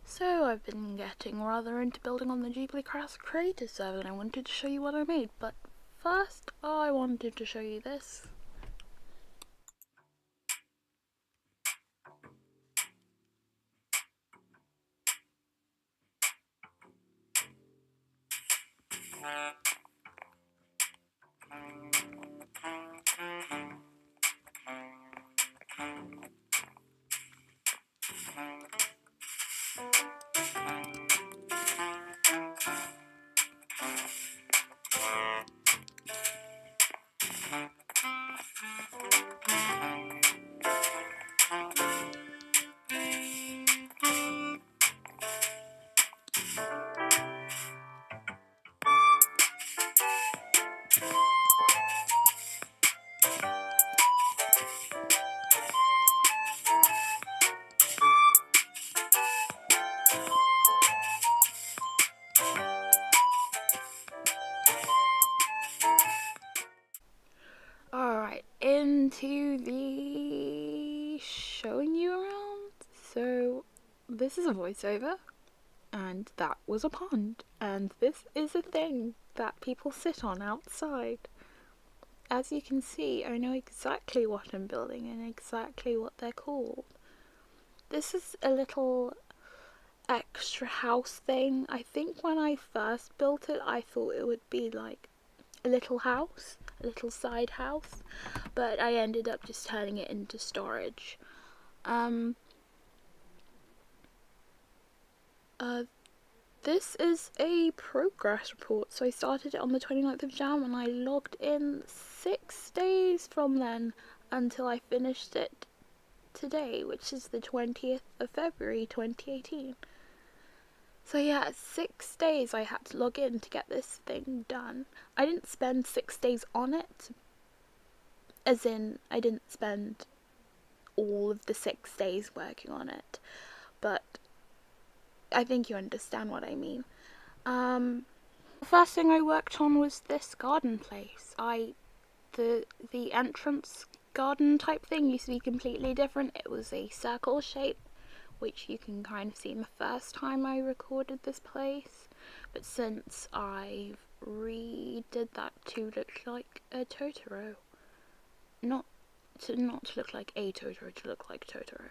So I've been getting rather into building on the GhibliCraft Creative server, and I wanted to show you what I made, but first I wanted to show you this. Alright, into the showing you around. So this is a voiceover, and that was a pond, and this is a thing that people sit on outside. As you can see, I know exactly what I'm building and exactly what they're called. This is a little extra house thing. I think when I first built it, I thought it would be like a little house, a little side house, but I ended up just turning it into storage. This is a progress report. So I started it on the 29th of Jan and I logged in 6 days from then until I finished it today, which is the 20th of February 2018. So yeah, 6 days I had to log in to get this thing done. I didn't spend 6 days on it, as in I didn't spend all of the 6 days working on it, but I think you understand what I mean. The first thing I worked on was this garden place. The entrance garden type thing used to be completely different. It was a circle shape, which you can kind of see in the first time I recorded this place, but since I've redid that to look like a Totoro, not to look like a Totoro, to look like Totoro.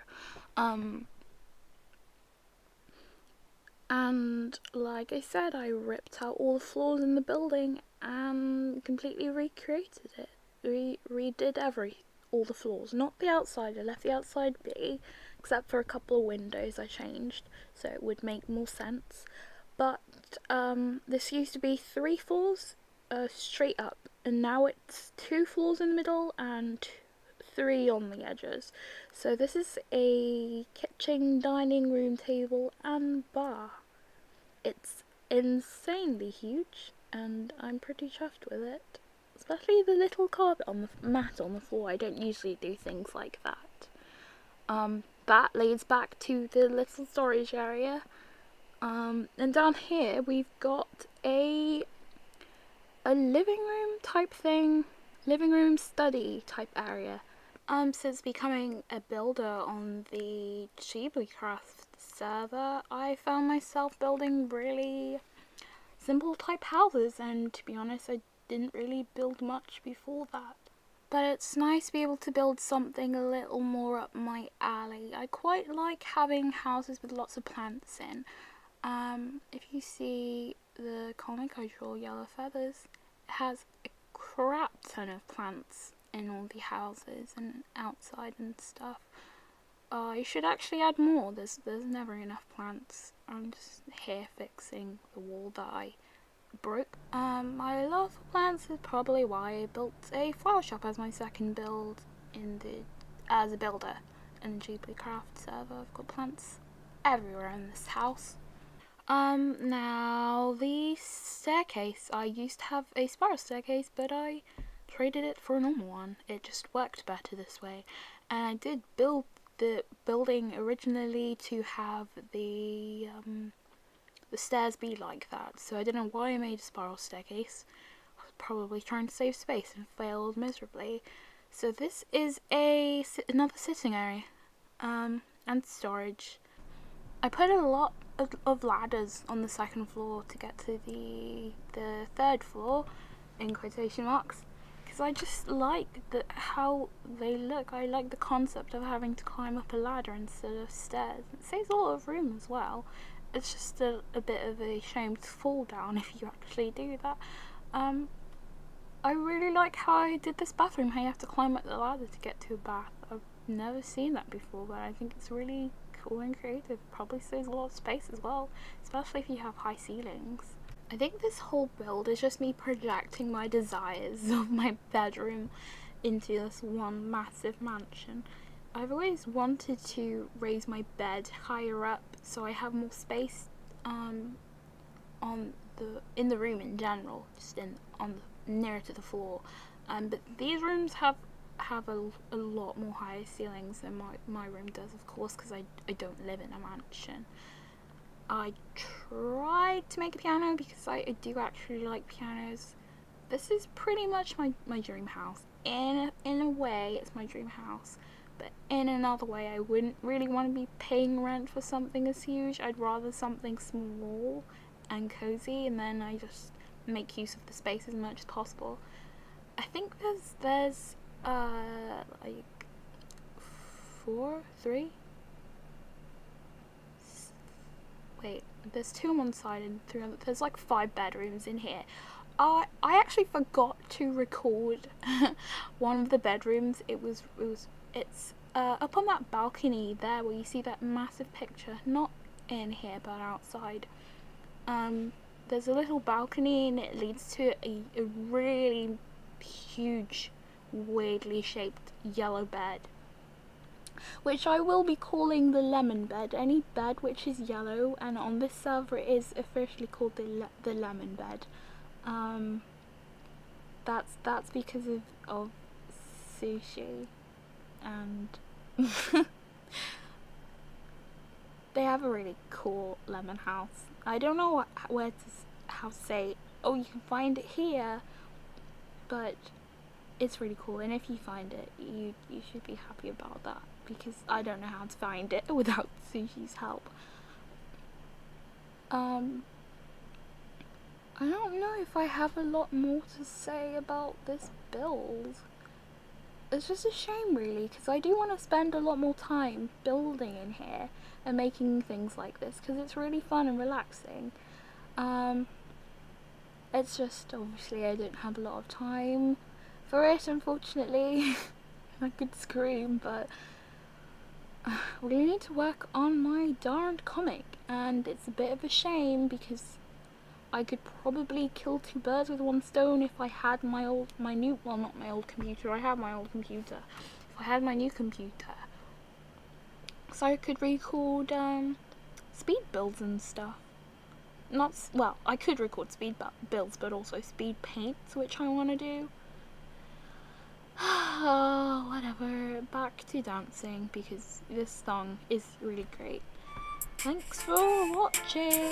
And like I said, I ripped out all the floors in the building and completely recreated it. Redid all the floors, not the outside. I left the outside be, except for a couple of windows I changed so it would make more sense. But this used to be 3 floors straight up, and now it's 2 floors in the middle and 3 on the edges. So this is a kitchen, dining room, table and bar. It's insanely huge and I'm pretty chuffed with it. Especially the little carpet on the mat on the floor. I don't usually do things like that. That leads back to the little storage area. And down here we've got a living room type thing, living room study type area. Since becoming a builder on the GhibliCraft server, I found myself building really simple type houses, and to be honest, I didn't really build much before that. But it's nice to be able to build something a little more up my alley. I quite like having houses with lots of plants in. If you see the comic I draw, Yellow Feathers, it has a crap ton of plants in all the houses and outside and stuff. You should actually add more. There's never enough plants. I'm just here fixing the wall that I broke. My love for plants is probably why I built a flower shop as my second build as a builder in the GhibliCraft server. I've got plants everywhere in this house. Now the staircase. I used to have a spiral staircase, but I traded it for a normal one. It just worked better this way. And I did build the building originally to have the stairs be like that. So I don't know why I made a spiral staircase. I was probably trying to save space and failed miserably. So this is another sitting area and storage. I put a lot of ladders on the second floor to get to the third floor, in quotation marks, because I just like how they look. I like the concept of having to climb up a ladder instead of stairs. It saves a lot of room as well. It's just a bit of a shame to fall down if you actually do that. I really like how I did this bathroom, how you have to climb up the ladder to get to a bath. I've never seen that before, but I think it's really cool and creative. Probably saves a lot of space as well, especially if you have high ceilings. I think this whole build is just me projecting my desires of my bedroom into this one massive mansion. I've always wanted to raise my bed higher up so I have more space in the room in general, just nearer to the floor. But these rooms have a lot more higher ceilings than my room does, of course, because I don't live in a mansion. I tried to make a piano because I do actually like pianos. This is pretty much my dream house. In a way, it's my dream house, but in another way, I wouldn't really want to be paying rent for something as huge. I'd rather something small and cozy, and then I just make use of the space as much as possible. I think there's like there's 2 on one side and 3 on there's like 5 bedrooms in here. I actually forgot to record one of the bedrooms. It's up on that balcony there where you see that massive picture, not in here but outside. There's a little balcony and it leads to a really huge, weirdly shaped yellow bed, which I will be calling the lemon bed. Any bed which is yellow, and on this server it is officially called the lemon bed. That's because of sushi, and they have a really cool lemon house. I don't know how to say, oh, you can find it here, but it's really cool, and if you find it, you should be happy about that, because I don't know how to find it without Sushi's help. I don't know if I have a lot more to say about this build. It's just a shame, really, because I do want to spend a lot more time building in here and making things like this, because it's really fun and relaxing. It's just, obviously, I don't have a lot of time for it, unfortunately. I could scream, but I really need to work on my darned comic, and it's a bit of a shame because I could probably kill 2 birds with 1 stone if I had not my old computer, I have my old computer. If I had my new computer, so I could record speed builds and stuff. I could record speed builds, but also speed paints, which I want to do. Whatever, back to dancing, because this song is really great. Thanks for watching!